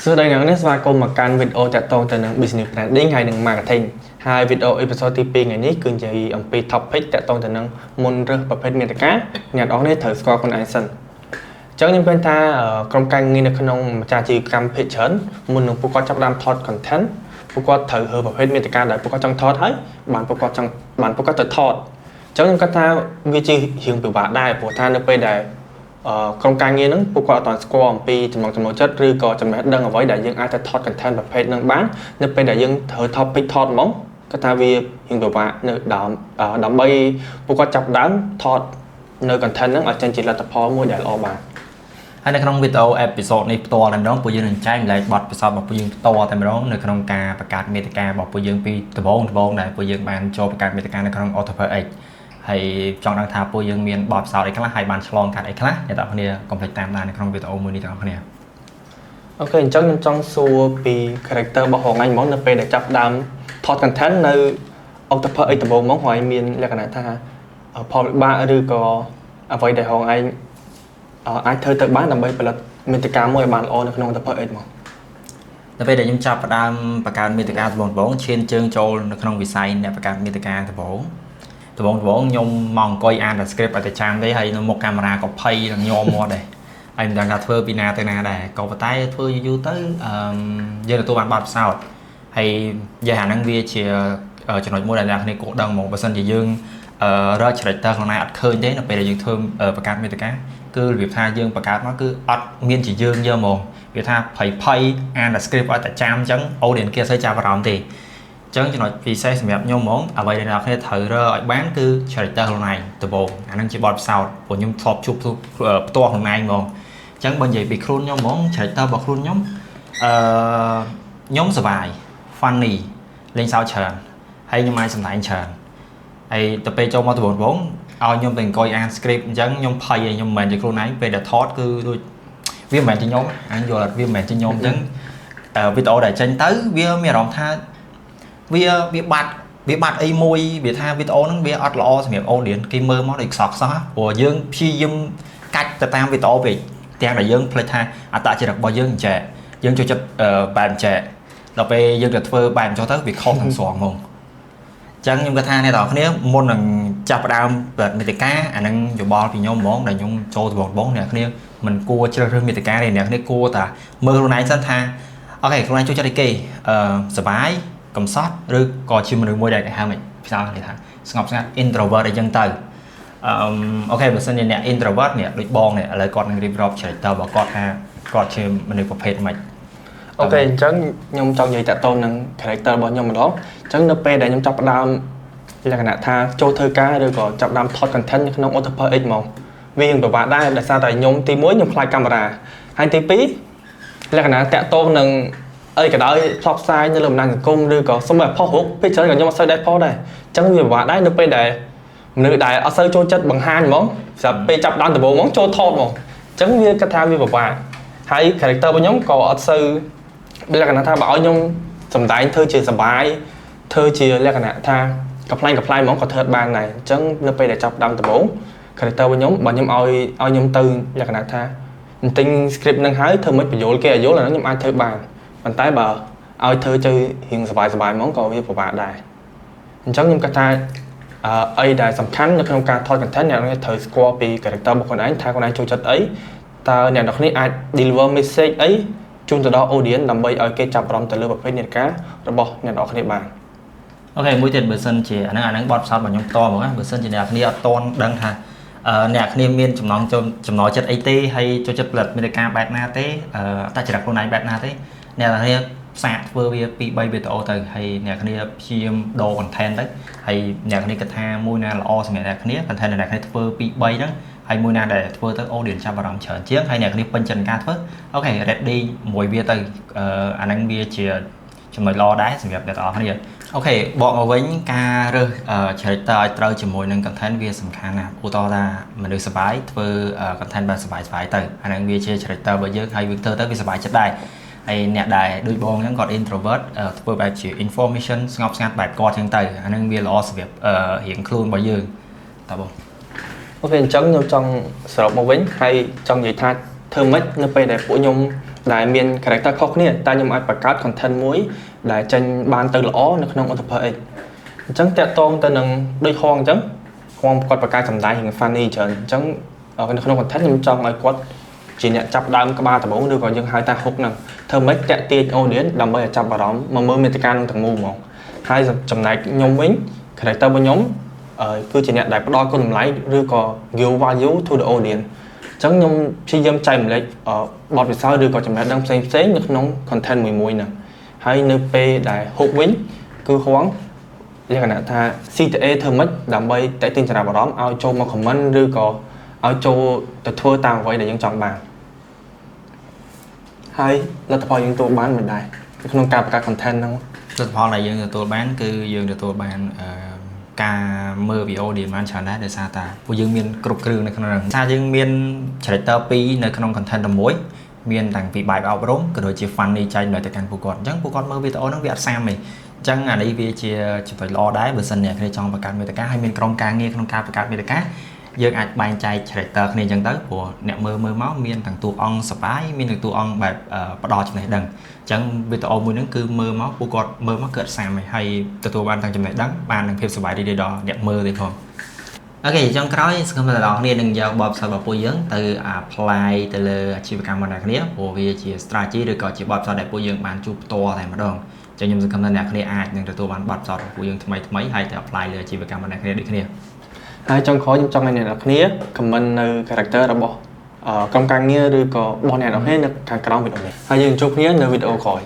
Sau đây làស្វាគមន៍មកកាន់វីដេអូតាក់ទងទៅនឹង business branding ហើយនិង marketing ហើយវីដេអូ episode ទី2ថ្ងៃនេះគឺជាអំពី topic តាក់ទងទៅនឹងមុនរើសប្រភេទមាតិកាអ្នកនរនេះត្រូវស្គាល់ខ្លួនឯងសិនអញ្ចឹងខ្ញុំឃើញថាក្រុមការងារនៅក្នុងម្ចាស់អាជីវកម្មភាគច្រើនមុននឹងពួកគាត់ចាប់ផ្ដើមថត content ពួកគាត់ត្រូវរើប្រភេទមាតិកាដែលពួកគាត់ចង់ថតហើយបានពួកគាត់ទៅថតអញ្ចឹងខ្ញុំគិតថាវាជារឿងពិបាកដែរព្រោះថានៅពេលដែលក្រុមការងារហ្នឹងពួកគាត់អត់ទាន់ស្គាល់អំពីចំណង់ចិត្តឬក៏ចំណេះដឹងអ្វីដែលយើងអាចទៅថត content ប្រភេទហ្នឹងបាននៅពេលដែលយើងត្រូវ topic ថតហ្មងគាត់ថាវារឿងពិបាកនៅដើម្បីពួកគាត់ចាប់ដើមថតនៅ content ហ្នឹងឲ្យចេញជាលទ្ធផលមួយដែលល្អបានហើយនៅក្នុងវីដេអូអេពីសូតនេះផ្ទាល់តែម្ដងពួកយើងនឹងចែកម្លែកបទពិសោធន៍របស់ពួកយើងផ្ទាល់តែម្ដងនៅក្នុងការបង្កើតមាតិការបស់ពួកយើងពីដំបូងដែលពួកយើងបានចូលបង្កើតមាតិកានៅក្នុង Autopilot X ហើយចង់ដឹងថាពួកយើងមានបទពិសោធន៍អីខ្លះហើយបានឆ្លងកាត់អីខ្លះអ្នកទាំងគ្នាកុំភ្លេចតាមដាននៅក្នុងវីដេអូមួយនេះទាំងអស់គ្នាអូខេអញ្ចឹងខ្ញុំចង់សួរពី character របស់ហងឯងហ្មងនៅពេលដែលចាប់ដើមថត content នៅ Autopilot X ដំបូងហ្មងហើយមានលក្ខណៈថាផលវិបាកឬក៏អ្វីដែលហងឯងអាចធ្វើទៅបានដើម្បីផលិតមាតិកាមួយឲ្យបានល្អនៅក្នុង Autopilot X មកនៅពេលដែលខ្ញុំចាប់ផ្ដើមបង្កើតមាតិកាដំបូងឈានជើងចូលនៅក្នុងវិស័យអ្នកបង្កើតមាតិកាដំបូងខ្ញុំមកអង្គុយអានតែ script ឲ្យតែចាំទេហើយនៅមុខកាមេរ៉ាក៏ភ័យនឹងញ័រមាត់ដែរហើយមិនដឹងថាធ្វើពីណាទៅណាដែរក៏ប៉ុន្តែធ្វើយូរទៅយើងទទួលបានបទពិសោធន៍ហើយនិយាយអាហ្នឹងវាជាចំណុចមួយដែលអ្នកគ្នាគួរដឹងហ្មងបើសិនជាយើងរក character ខ្លួនឯងអត់ឃើញទេនៅពេលដែលយើងធ្វើបង្កើតមាតិកាគឺរបៀបថាយើងបង្កើតមកគឺអត់មានជាយើងយកហ្មងវាថាភ័យអានតែ script ឲ្យតែចាំអញ្ចឹង audience គេអត់សូវចាប់អារម្មណ៍ទេអញ្ចឹងចំណុចពិសេសសម្រាប់ខ្ញុំហ្មងអ្វីដែលអ្នកគ្នាត្រូវរើឲ្យបានគឺ character ខ្លួនឯងដំបូងអានឹងជាបទពិសោធន៍ព្រោះខ្ញុំធ្លាប់ជួបផ្ទាល់ខ្លួនឯងហ្មងអញ្ចឹងបើនិយាយពីខ្លួនខ្ញុំហ្មង character របស់ខ្លួនខ្ញុំខ្ញុំសប្បាយ funny លេងសើចច្រើនហើយខ្ញុំអាចសម្ដែងច្រើនហើយទៅពេលចូលមកដំបូងឲ្យខ្ញុំទៅអង្គុយអាន script អញ្ចឹងខ្ញុំភ័យខ្ញុំមិនមែនជាខ្លួនឯងពេលដែលថតគឺដូចវាមិនមែនជាខ្ញុំអញយល់អត់វាមិនមែនជាខ្ញុំអញ្ចឹងវីដេអូដែលចេញទៅវាមានអារម្មណ៍ថាវាបាត់អីមួយវាថាវីដេអូហ្នឹងវាអត់ល្អសម្រាប់ audience គេមើលមកដូចខ្សោះព្រោះយើងព្យាយាមកាច់ទៅតាមវីដេអូពេកទាំងដែលយើងភ្លេចថាអត្តចរិតរបស់យើងអញ្ចឹងយើងចូលចិត្តបែបអញ្ចឹងដល់ពេលយើងទៅធ្វើបែបអញ្ចឹងទៅវាខុសទាំងស្រុងហ្មងអញ្ចឹងខ្ញុំគាត់ថាអ្នកនរគ្នាមុននឹងចាប់ផ្ដើមផលិតមាតិកាអានឹងយោបល់ពីខ្ញុំហ្មងដែលខ្ញុំចូលដំបូងអ្នកគ្នាមិនគួរជ្រើសរើសមាតិកាទេអ្នកគ្នាគួរតែមើលខ្លួនឯងសិនថាអូខេខ្លួនឯងចូលចិត្តអីគេសប្បាយកំសត់ឬក៏ជាមនុស្សមួយដែលគេហៅមិនផ្សាយគេថាស្ងប់ស្ងាត់ introvert អីចឹងទៅអូខេបើសិនជាអ្នក introvert នេះដូចបងនេះឥឡូវគាត់នឹងរៀបរាប់ character របស់គាត់ថាគាត់ជាមនុស្សប្រភេទម៉េចអូខេអញ្ចឹងខ្ញុំចង់និយាយតាក់ទងនឹង character របស់ខ្ញុំម្ដងអញ្ចឹងនៅពេលដែលខ្ញុំចាប់ផ្ដើមលក្ខណៈថាចូលធ្វើការឬក៏ចាប់ផ្ដើមថត content នៅក្នុង Autopilot X ហ្មងវាពិបាកដែរដោយសារតែខ្ញុំទី1ខ្ញុំខ្លាចកាមេរ៉ាហើយទី2លក្ខណៈតាក់ទងនឹងអីក៏ដោយផ្សព្វផ្សាយនៅលើបណ្ដាញសង្គមឬក៏សូម្បីផុសរូបពេលច្រើនក៏ខ្ញុំអត់សូវដែរផុសដែរអញ្ចឹងវាពិបាកដែរនៅពេលដែលមនុស្សដែលអត់សូវចូលចិត្តបង្ហាញហ្មងស្រាប់ពេលចាប់ដើមដំបូងហ្មងចូលថតហ្មងអញ្ចឹងវាគិតថាវាពិបាកហើយ character របស់ខ្ញុំក៏អត់សូវលក្ខណៈថាបើឲ្យខ្ញុំសម្ដែងធ្វើជាសបាយធ្វើជាលក្ខណៈថាកំ pl ហ្មងក៏ធ្វើបានដែរអញ្ចឹងនៅពេលដែលចាប់ដើមដំបូង character របស់ខ្ញុំបើខ្ញុំឲ្យខ្ញុំទៅលក្ខណៈថាទិញ script នឹងហើយធ្វើមិនបញ្យល់គេឲ្យយល់អាហ្នឹងខ្ញុំអាចធ្វើបានប៉ុន្តែបើឲ្យធ្វើទៅរៀងសប្បាយហ្មងក៏វាពិបាកដែរអញ្ចឹងខ្ញុំគិតថាអីដែលសំខាន់នៅក្នុងការថត content អ្នកនរគ្នាត្រូវស្គាល់ពី character របស់ខ្លួនឯងថាខ្លួនឯងចូលចិត្តអីតើអ្នកនរគ្នាអាច deliver message អីជូនទៅដល់ audience ដើម្បីឲ្យគេចាប់អារម្មណ៍ទៅលើប្រភេទនេតិការបស់អ្នកនរគ្នាបានអូខេមួយទៀតបើសិនជាអាហ្នឹងបទពិសោធន៍របស់ខ្ញុំផ្ទាល់ហ្មងណាបើសិនជាអ្នកនរគ្នាអត់ទាន់ដឹងថាអ្នកគ្នាមានចំណងចិត្តអីទេហើយចូលចិត្តផលិតមាតិកាបែបណាទេតើចរិតខ្លួនឯងបែបណាទេអ្នកនរគ្នាផ្សាកធ្វើវា2-3វីដេអូទៅហើយអ្នកគ្នាព្យាយាមដូរ content ទៅហើយអ្នកគ្នាគិតថាមួយណាល្អសម្រាប់អ្នកគ្នា content ដែលអ្នកគ្នាធ្វើ2-3ហ្នឹងហើយមួយណាដែលធ្វើទៅ audience ចាប់អារម្មណ៍ច្រើនជាងហើយអ្នកគ្នាពេញចិត្តការធ្វើអូខេ ready មួយវាទៅអាហ្នឹងវាជាចំណុចល្អដែរសម្រាប់អ្នកទាំងអស់គ្នាអូខេបកមកវិញការរើស character ឲ្យត្រូវជាមួយនឹង content វាសំខាន់ណាស់ឧទាហរណ៍ថាមនុស្សសប្បាយធ្វើ content បែបសប្បាយទៅអាហ្នឹងវាជា character របស់យើងហើយវាធ្វើទៅវាសប្បាយចិត្តដែរហើយអ្នកដែលដូចបងអញ្ចឹងគាត់ introvert ធ្វើបែបជា information ស្ងប់ស្ងាត់បែបគាត់អញ្ចឹងទៅអាហ្នឹងវាល្អសម្រាប់រៀងខ្លួនរបស់យើងតើបងអូខេអញ្ចឹងខ្ញុំចង់សរុបមកវិញហើយចង់និយាយថាធ្វើម៉េចនៅពេលដែលពួកខ្ញុំ ដែលមាន character ខុសគ្នាតែខ្ញុំអាចបង្កើត content មួយដែលចេញបានទៅល្អនៅក្នុង Author X អញ្ចឹងតាក់ទងទៅនឹងដូចហងអញ្ចឹងហងគាត់បង្កើតសម្ដែង funny ច្រើនអញ្ចឹងនៅក្នុង content ខ្ញុំចង់ឲ្យគាត់ជាអ្នកចាប់ដើមក្បាលដំបូងឬក៏យើងហៅថា hook ហ្នឹងធ្វើម៉េចតាក់ទាញ audience ដើម្បីឲ្យចាប់អារម្មណ៍មកមើលមាតិកានឹងទាំងមូលហ្មងហើយចំណែកខ្ញុំវិញ character របស់ខ្ញុំគឺជាអ្នកដែលផ្ដល់គុណតម្លៃឬក៏ give value to the audience អញ្ចឹងខ្ញុំព្យាយាមចែករំលែកបទពិសោធន៍ឬក៏ចំណេះដឹងផ្សេងៗនៅក្នុង content មួយហ្នឹងហើយនៅពេលដែល hook វិញគឺហងលក្ខណៈថា CTA ធ្វើម៉េចដើម្បីតាក់ទាញចំណាប់អារម្មណ៍ឲ្យចូលមក comment ឬក៏ឲ្យចូលទៅធ្វើតាមអ្វីដែលយើងចង់បានហើយលទ្ធផលយើងទទួលបានមិនដែរក្នុងការបង្កើត content ហ្នឹងលទ្ធផលដែលយើងទទួលបានគឺយើងទទួលបានការមើលវីដេអូដែលបានច្រើនដែរដោយសារតែពួកយើងមានគ្រប់គ្រឿងនៅក្នុងហ្នឹងថាយើងមាន character 2នៅក្នុង content តែមួយមានទាំងពីបែបអប់រំក៏ដូចជា funny ចែកនៅទៅកាន់ពួកគាត់អញ្ចឹងពួកគាត់មើលវីដេអូហ្នឹងវាអត់សាមទេអញ្ចឹងអានេះវាជាចំណុចល្អដែរបើសិនអ្នកគ្នាចង់បង្កើតមាតិកាហើយមានក្រុមការងារក្នុងការបង្កើតមាតិកាយើងអាចបែងចែក character គ្នាអញ្ចឹងទៅព្រោះអ្នកមើលមកមានទាំងតួអង្គសប្បាយមានទាំងតួអង្គបែបផ្ដោតចំណេះដឹងអញ្ចឹងវីដេអូមួយហ្នឹងគឺមើលមកពួកគាត់មើលមកគឺអត់សាមទេហើយទទួលបានទាំងចំណេះដឹងបានទាំងភាពសប្បាយរីករាយដល់អ្នកមើលទេផងអូខេចុងក្រោយសង្ឃឹមថាអ្នកនរគ្នានឹងយកបបផ្សាយរបស់ពួកយើងទៅ apply ទៅលើអាជីវកម្មរបស់អ្នកគ្នាព្រោះវាជា strategy ឬក៏ជាបបផ្សាយដែលពួកយើងបានជួបផ្ទាល់តែម្ដងអញ្ចឹងខ្ញុំសង្ឃឹមថាអ្នកគ្នាអាចនឹងទទួលបានបបផ្សាយរបស់ពួកយើងថ្មីហើយទៅ apply លើអាជីវកម្មរបស់អ្នកគ្នាដូចគ្នាហើយចុងក្រោយខ្ញុំចង់ឲ្យអ្នកនរគ្នា comment នៅ character របស់ក្រុមការងារឬក៏របស់អ្នកនរគ្នានៅខាងក្រោមវីដេអូនេះហើយយើងជួបគ្នានៅវីដេអូក្រោយ